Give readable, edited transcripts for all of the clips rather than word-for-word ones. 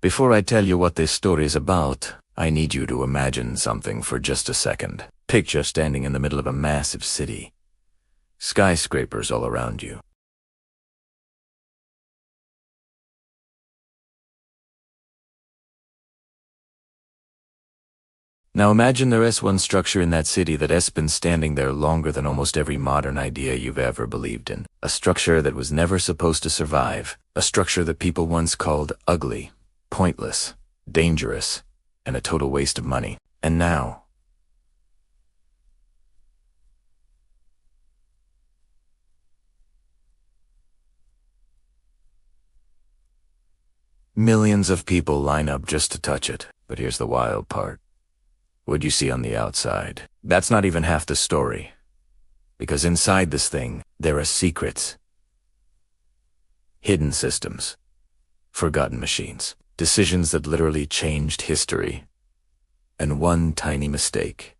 Before I tell you what this story is about, I need you to imagine something for just a second. Picture standing in the middle of a massive city. Skyscrapers all around you. Now imagine there is one structure in that city that has been standing there longer than almost every modern idea you've ever believed in. A structure that was never supposed to survive. A structure that people once called ugly, pointless, dangerous, and a total waste of money. And now, millions of people line up just to touch it. But here's the wild part. What you see on the outside, that's not even half the story. Because inside this thing, there are secrets. Hidden systems. Forgotten machines. Decisions that literally changed history. And one tiny mistake,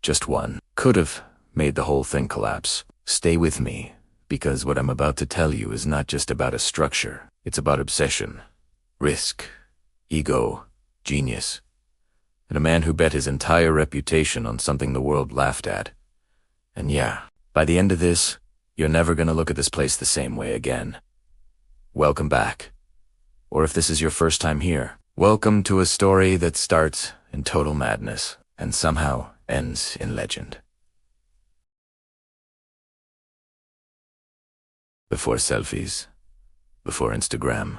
just one, could have made the whole thing collapse. Stay with me, because what I'm about to tell you is not just about a structure. It's about obsession, risk, ego, genius, and a man who bet his entire reputation on something the world laughed at. And yeah, by the end of this, you're never gonna look at this place the same way again. Welcome back. Or if this is your first time here, welcome to a story that starts in total madness and somehow ends in legend. Before selfies, before Instagram,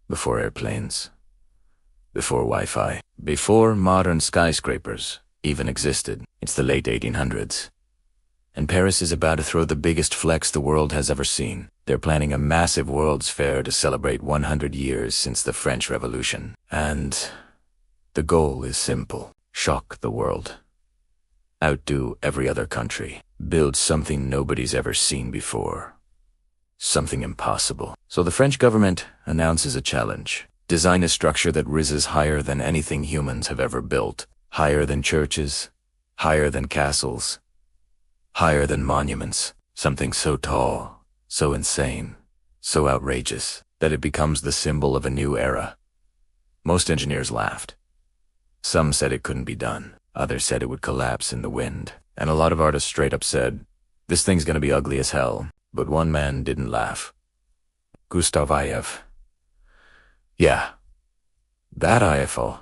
before airplanes, before Wi-Fi, before modern skyscrapers even existed. It's the late 1800s. And Paris is about to throw the biggest flex the world has ever seen. They're planning a massive World's Fair to celebrate 100 years since the French Revolution. And the goal is simple. Shock the world. Outdo every other country. Build something nobody's ever seen before. Something impossible. So the French government announces a challenge. Design a structure that rises higher than anything humans have ever built. Higher than churches. Higher than castles. Higher than monuments. Something so tall, so insane, so outrageous, that it becomes the symbol of a new era. Most engineers laughed. Some said it couldn't be done. Others said it would collapse in the wind. And a lot of artists straight up said, this thing's gonna be ugly as hell. But one man didn't laugh. Gustav Eiffel. Yeah, that Eiffel.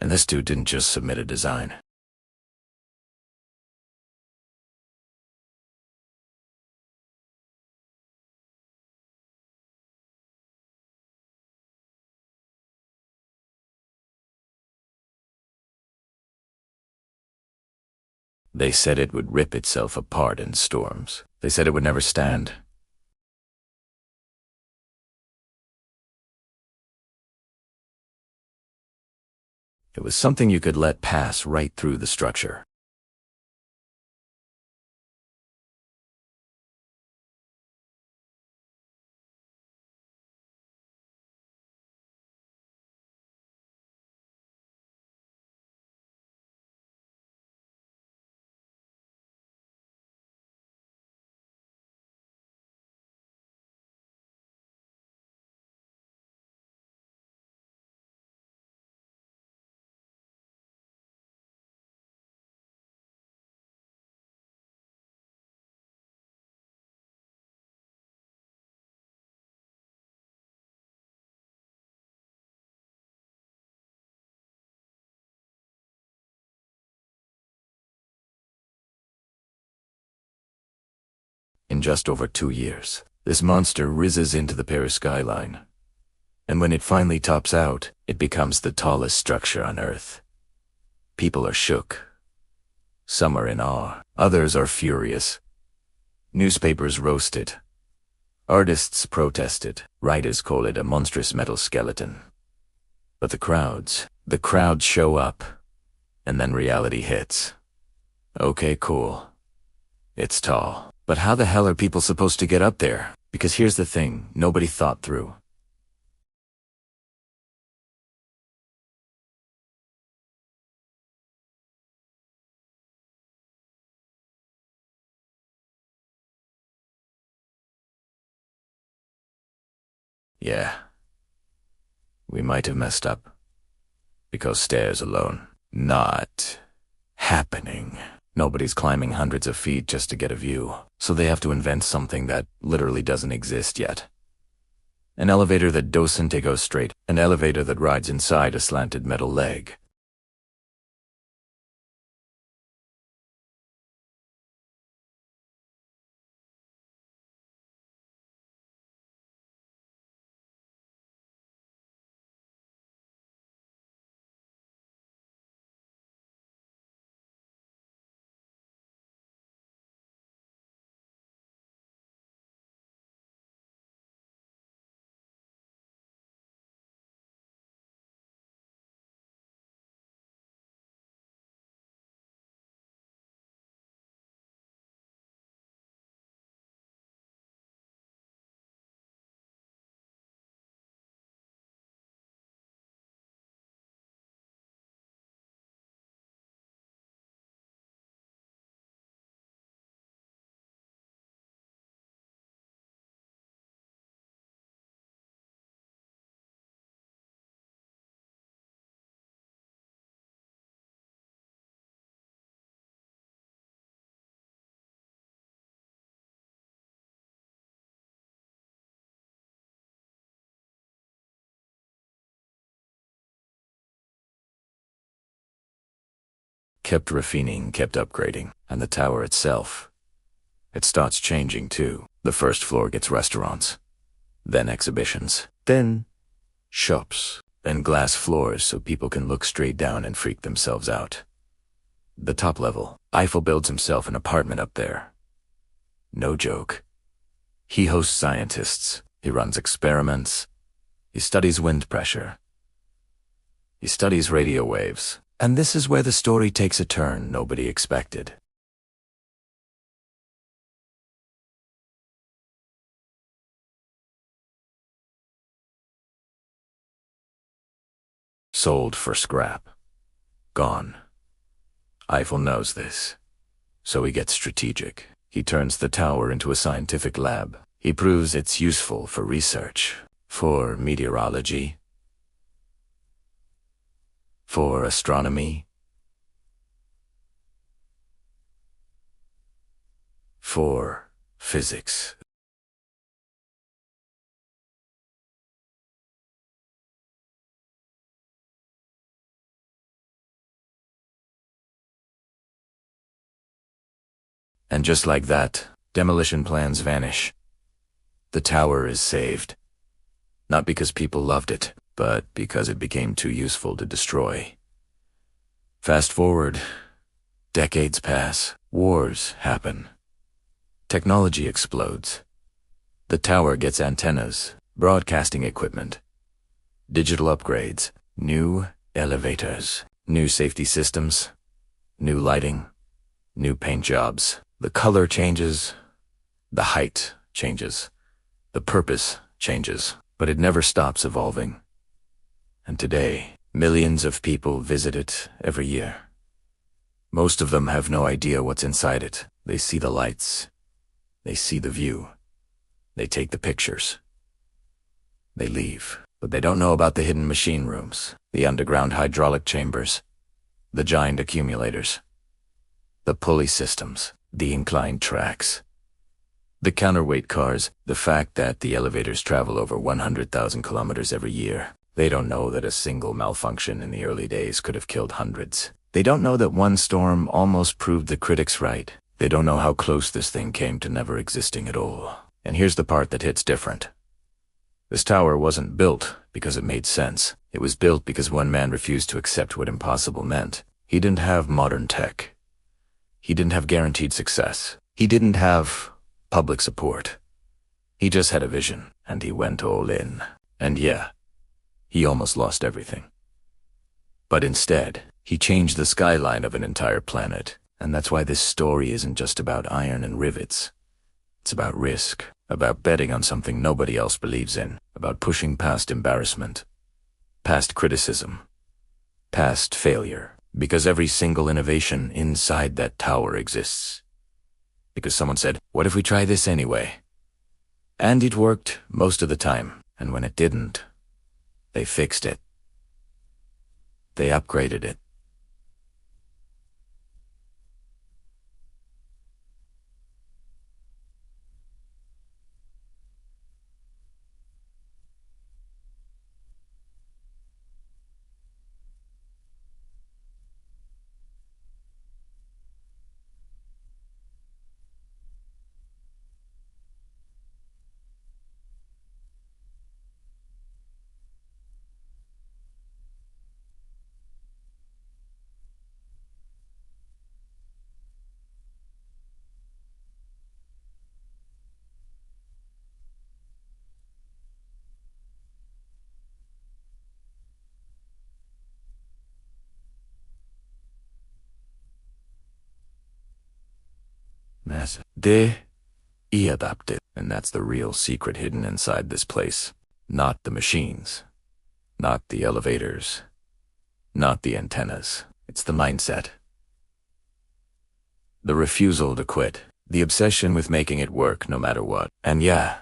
And this dude didn't just submit a design. They said it would rip itself apart in storms. They said it would never stand. It was something you could let pass right through the structure. In just over 2 years, this monster rises into the Paris skyline. And when it finally tops out, it becomes the tallest structure on Earth. People are shook. Some are in awe. Others are furious. Newspapers roast it. Artists protest it. Writers call it a monstrous metal skeleton. But the crowds show up. And then reality hits. Okay, cool. It's tall. But how the hell are people supposed to get up there? Because here's the thing nobody thought through. Yeah. might have messed up. Because stairs alone, not happening. Nobody's climbing hundreds of feet just to get a view, so they have to invent something that literally doesn't exist yet. An elevator that doesn't go straight, an elevator that rides inside a slanted metal leg. Kept refining, kept upgrading, and the tower itself, it starts changing too. The first floor gets restaurants, then exhibitions, then shops, then glass floors so people can look straight down and freak themselves out. The top level, Eiffel builds himself an apartment up there. No joke. He hosts scientists, he runs experiments, he studies wind pressure, he studies radio waves. And this is where the story takes a turn nobody expected. Sold for scrap. Gone. Eiffel knows this. So he gets strategic. He turns the tower into a scientific lab. He proves it's useful for research, for meteorology, for astronomy, for physics. And just like that, demolition plans vanish. The tower is saved. Not because people loved it, but because it became too useful to destroy. Fast forward, decades pass, wars happen. Technology explodes. The tower gets antennas, broadcasting equipment, digital upgrades, new elevators, new safety systems, new lighting, new paint jobs. The color changes, the height changes, the purpose changes, but it never stops evolving. And today, millions of people visit it every year. Most of them have no idea what's inside it. They see the lights. They see the view. They take the pictures. They leave. But they don't know about the hidden machine rooms, the underground hydraulic chambers, the giant accumulators, the pulley systems, the inclined tracks, the counterweight cars, the fact that the elevators travel over 100,000 kilometers every year. They don't know that a single malfunction in the early days could have killed hundreds. They don't know that one storm almost proved the critics right. They don't know how close this thing came to never existing at all. And here's the part that hits different. This tower wasn't built because it made sense. It was built because one man refused to accept what impossible meant. He didn't have modern tech. He didn't have guaranteed success. He didn't have public support. He just had a vision, and he went all in. And yeah, he almost lost everything. But instead, he changed the skyline of an entire planet. And that's why this story isn't just about iron and rivets. It's about risk, about betting on something nobody else believes in, about pushing past embarrassment, past criticism, past failure. Because every single innovation inside that tower exists. Because someone said, what if we try this anyway? And it worked most of the time. And when it didn't, They fixed it. They upgraded it. Massive. They adapted, and that's the real secret hidden inside this place. Not the machines, not the elevators, not the antennas. It's the mindset. The refusal to quit. The obsession with making it work no matter what. And yeah,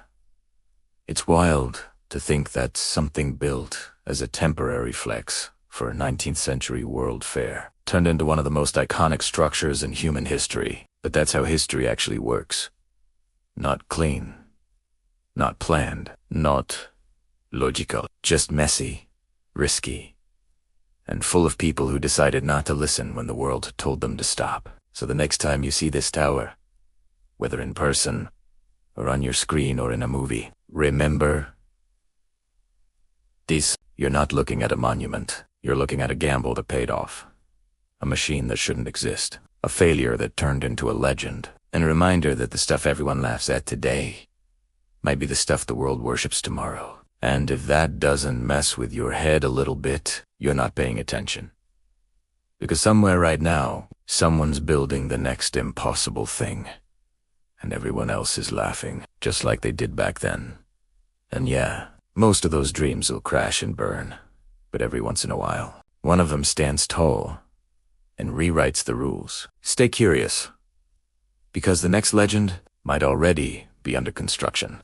it's wild to think that something built as a temporary flex for a 19th century World Fair turned into one of the most iconic structures in human history. But that's how history actually works. Not clean, not planned, not logical, just messy, risky, and full of people who decided not to listen when the world told them to stop. So the next time you see this tower, whether in person or on your screen or in a movie, remember this. You're not looking at a monument. You're looking at a gamble that paid off. A machine that shouldn't exist. A failure that turned into a legend. And a reminder that the stuff everyone laughs at today might be the stuff the world worships tomorrow. And if that doesn't mess with your head a little bit, you're not paying attention. Because somewhere right now, someone's building the next impossible thing. And everyone else is laughing, just like they did back then. And yeah, most of those dreams will crash and burn. But every once in a while, one of them stands tall and rewrites the rules. Stay curious, because the next legend might already be under construction.